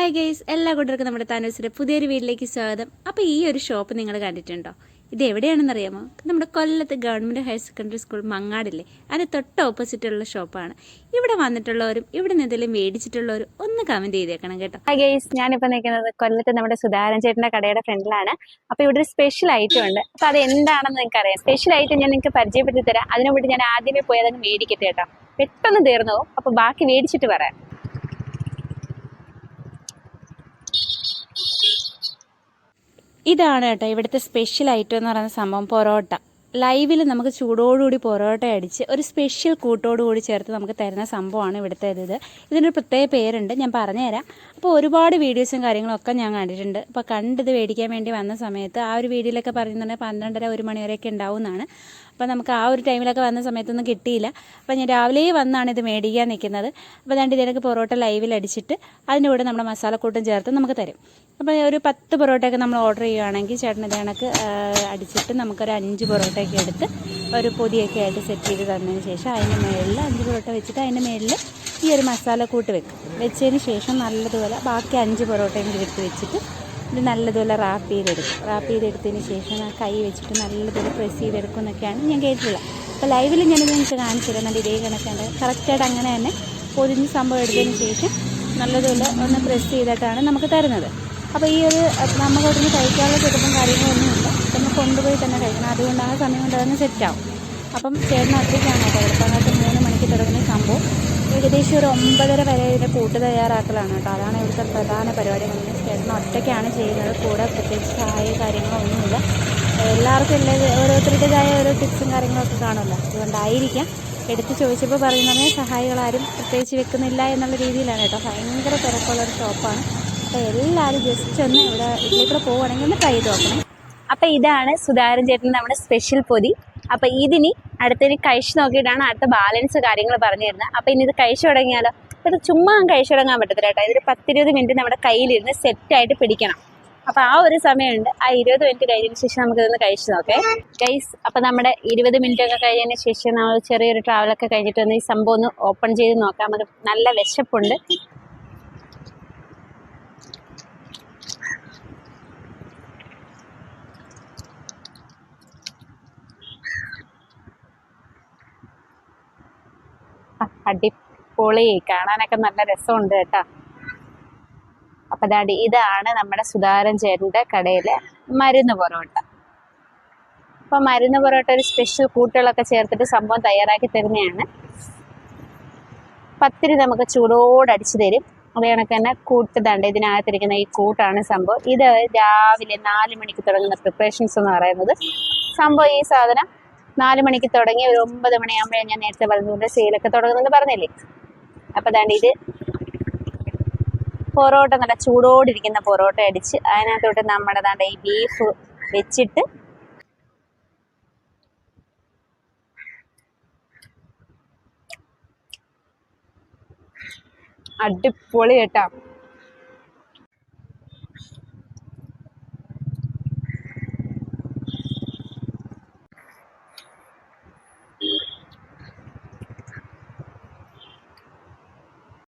Hi guys, എല്ലാ കൂട്ടർക്കും നമ്മുടെ താനൂസിൻ്റെ പുതിയൊരു വീട്ടിലേക്ക് സ്വാഗതം. അപ്പോൾ ഈ ഒരു ഷോപ്പ് നിങ്ങൾ കണ്ടിട്ടുണ്ടോ? ഇത് എവിടെയാണെന്ന് അറിയാമോ? നമ്മുടെ കൊല്ലത്ത് ഗവൺമെൻറ് ഹയർ സെക്കൻഡറി സ്കൂൾ മങ്ങാടില്ലേ, അതിന് തൊട്ട് ഓപ്പോസിറ്റുള്ള ഷോപ്പാണ്. ഇവിടെ വന്നിട്ടുള്ളവരും ഇവിടെ നിന്ന് എന്തെങ്കിലും മേടിച്ചിട്ടുള്ളവരും ഒന്ന് കമൻറ്റ് ചെയ്തേക്കണം കേട്ടോ. ഹായ് ഗൈസ്, ഞാനിപ്പോൾ നിൽക്കുന്നത് കൊല്ലത്ത് നമ്മുടെ സുധാരൻ ചേട്ടൻ്റെ കടയുടെ ഫ്രണ്ടിലാണ്. അപ്പോൾ ഇവിടെ ഒരു സ്പെഷ്യൽ ഐറ്റം ഉണ്ട്. അപ്പോൾ അത് എന്താണെന്ന് നിങ്ങൾക്ക് അറിയാം. സ്പെഷ്യൽ ഐറ്റം ഞാൻ നിങ്ങൾക്ക് പരിചയപ്പെടുത്തി തരാം. അതിനു വേണ്ടി ഞാൻ ആദ്യമേ പോയി അതങ്ങ് മേടിക്കട്ടെ കേട്ടോ. പെട്ടെന്ന് തീർന്നു പോകും. അപ്പോൾ ബാക്കി മേടിച്ചിട്ട് പറയാം. ഇതാണ് കേട്ടോ ഇവിടുത്തെ സ്പെഷ്യൽ ഐറ്റം എന്ന് പറയുന്ന സംഭവം, പൊറോട്ട. ലൈവിൽ നമുക്ക് ചൂടോടുകൂടി പൊറോട്ട അടിച്ച് ഒരു സ്പെഷ്യൽ കൂട്ടോടുകൂടി ചേർത്ത് നമുക്ക് തരുന്ന സംഭവമാണ് ഇവിടുത്തെ ഇത്. ഇതിനൊരു പ്രത്യേക പേരുണ്ട്, ഞാൻ പറഞ്ഞുതരാം. അപ്പോൾ ഒരുപാട് വീഡിയോസും കാര്യങ്ങളൊക്കെ ഞാൻ കണ്ടിട്ടുണ്ട്. അപ്പോൾ കണ്ടിത് മേടിക്കാൻ വേണ്ടി വന്ന സമയത്ത് ആ ഒരു വീഡിയോയിലൊക്കെ പറയുന്നുണ്ടെങ്കിൽ 12:30-1 മണി വരെയൊക്കെ ഉണ്ടാവുന്നതാണ്. അപ്പോൾ നമുക്ക് ആ ഒരു ടൈമിലൊക്കെ വന്ന സമയത്തൊന്നും കിട്ടിയില്ല. അപ്പോൾ ഞാൻ രാവിലെ വന്നാണ് ഇത് മേടിക്കാൻ നിൽക്കുന്നത്. അപ്പോൾ രണ്ട് ഇതിനൊക്കെ പൊറോട്ട ലൈവിൽ അടിച്ചിട്ട് അതിൻ്റെ കൂടെ നമ്മുടെ മസാലക്കൂട്ടും ചേർത്ത് നമുക്ക് തരും. അപ്പോൾ ഒരു 10 പൊറോട്ടയൊക്കെ നമ്മൾ ഓർഡർ ചെയ്യുകയാണെങ്കിൽ ചേട്ടൻ ഇത് കണക്ക് അടിച്ചിട്ട് നമുക്കൊരു 5 പൊറോട്ടയൊക്കെ എടുത്ത് ഒരു പൊതിയൊക്കെ ആയിട്ട് സെറ്റ് ചെയ്ത് തന്നതിന് ശേഷം അതിൻ്റെ മുകളിൽ 5 പൊറോട്ട വെച്ചിട്ട് അതിൻ്റെ മുകളിൽ ഈ ഒരു മസാലക്കൂട്ട് വെച്ചതിന് ശേഷം നല്ലതുപോലെ ബാക്കി 5 പൊറോട്ടയും കൂടി എടുത്ത് വെച്ചിട്ട് ഇത് നല്ലതുപോലെ റാപ്പ് ചെയ്തെടുത്തതിന് ശേഷം ആ കൈ വെച്ചിട്ട് നല്ലതുപോലെ പ്രസ് ചെയ്തെടുക്കും എന്നൊക്കെയാണ് ഞാൻ കേട്ടിട്ടുള്ളത്. അപ്പോൾ ലൈവിൽ ഞാനിത് നിങ്ങൾക്ക് കാണിച്ചു തരുന്നുണ്ട്. ഇതേ കണക്കുണ്ട്, കറക്റ്റായിട്ട് അങ്ങനെ തന്നെ പൊതിഞ്ഞ് സംഭവം എടുത്തതിന് ശേഷം നല്ലതുപോലെ ഒന്ന് പ്രസ് ചെയ്തിട്ടാണ് നമുക്ക് തരുന്നത്. അപ്പോൾ ഈ ഒരു നമുക്കവിടുന്ന് കഴിക്കാനുള്ള ചെറുപ്പം കാര്യങ്ങളൊന്നുമില്ല, നമ്മൾ കൊണ്ടുപോയി തന്നെ കഴിക്കണം. അതുകൊണ്ട് ആ സമയം കൊണ്ട് അതങ്ങ് സെറ്റാവും. അപ്പം ചേട്ടൻ ഒറ്റയ്ക്കാണ് കേട്ടോ. വെളുപ്പാങ്ങാട്ട് 3 മണിക്ക് തുടങ്ങുന്ന സംഭവം ഏകദേശം ഒരു 9:30 വരെ ഇതിൻ്റെ കൂട്ട് തയ്യാറാക്കലാണ് കേട്ടോ. അതാണ് ഇവിടുത്തെ പ്രധാന പരിപാടി. നമ്മൾ ചേട്ടൻ ഒറ്റയ്ക്കാണ് ചെയ്യുന്നത്. കൂടെ പ്രത്യേകിച്ച് സഹായ കാര്യങ്ങളൊന്നുമില്ല. എല്ലാവർക്കും ഓരോരുത്തരുടേതായ ഓരോ ടിപ്സും കാര്യങ്ങളൊക്കെ കാണുമല്ലോ, അതുകൊണ്ടായിരിക്കാം. എടുത്ത് ചോദിച്ചപ്പോൾ പറയുന്നത് സഹായികളാരും പ്രത്യേകിച്ച് വെക്കുന്നില്ല എന്നുള്ള രീതിയിലാണ് കേട്ടോ. ഭയങ്കര തിരക്കുള്ളൊരു ഷോപ്പാണ്. അപ്പോൾ എല്ലാവരും ജസ്റ്റ് ഒന്ന് ഇതിലേക്കൂടെ പോവുകയാണെങ്കിൽ ഒന്ന് ട്രൈ ചെയ്ത് നോക്കണം. അപ്പോൾ ഇതാണ് സുധാരൻ ചേട്ടൻ നമ്മുടെ സ്പെഷ്യൽ പൊതി. അപ്പോൾ ഇതിനി അടുത്തതിന് കഴിച്ച് നോക്കിയിട്ടാണ് അടുത്ത ബാലൻസ് കാര്യങ്ങൾ പറഞ്ഞു തരുന്നത്. അപ്പോൾ ഇനി ഇത് കഴിച്ചു തുടങ്ങിയാലോ? ഇത് ചുമ്മാ കഴിച്ചു തുടങ്ങാൻ പറ്റത്തില്ല കേട്ടോ. ഇതൊരു 10-20 മിനിറ്റ് നമ്മുടെ കയ്യിലിരുന്ന് സെറ്റായിട്ട് പിടിക്കണം. അപ്പോൾ ആ ഒരു സമയമുണ്ട്. ആ 20 മിനിറ്റ് കഴിഞ്ഞതിന് ശേഷം നമുക്കിതൊന്ന് കഴിച്ച് നോക്കേ ഗൈസ്. അപ്പോൾ നമ്മുടെ 20 മിനിറ്റ് ഒക്കെ കഴിഞ്ഞതിന് ശേഷം നമ്മൾ ചെറിയൊരു ട്രാവലൊക്കെ കഴിഞ്ഞിട്ട് ഒന്ന് ഈ സംഭവം ഒന്ന് ഓപ്പൺ ചെയ്ത് നോക്കാം. നമുക്ക് നല്ല വിശപ്പുണ്ട്. അടിപൊളി, കാണാനൊക്കെ നല്ല രസമുണ്ട് കേട്ടോ. അപ്പം ഇതാണ് നമ്മുടെ സുധാരൻ ചേട്ടൻ്റെ കടയിലെ മരുന്ന് പൊറോട്ട. അപ്പം മരുന്ന് പൊറോട്ട ഒരു സ്പെഷ്യൽ കൂട്ടുകളൊക്കെ ചേർത്തിട്ട് സംഭവം തയ്യാറാക്കി തരുന്നതാണ്. പത്തിരി നമുക്ക് ചൂടോടടിച്ച് തരും. അതേ കണക്ക് തന്നെ കൂട്ട് ഇതിനകത്തിരിക്കുന്ന ഈ കൂട്ടാണ് സംഭവം. ഇത് രാവിലെ 4 മണിക്ക് തുടങ്ങുന്ന പ്രിപ്പറേഷൻസ് എന്ന് പറയുന്നത്. സംഭവം ഈ സാധനം 4 മണിക്ക് തുടങ്ങി ഒരു 9 മണിയാകുമ്പോഴേ ഞാൻ നേരത്തെ പറഞ്ഞുകൊണ്ട് സെയിലൊക്കെ തുടങ്ങുന്നെന്ന് പറഞ്ഞില്ലേ. അപ്പം ഇത് പൊറോട്ട, നല്ല ചൂടോടിരിക്കുന്ന പൊറോട്ട അടിച്ച് അതിനകത്തോട്ട് നമ്മുടെ ഈ ബീഫ് വെച്ചിട്ട് അടിപൊളി കേട്ടോ.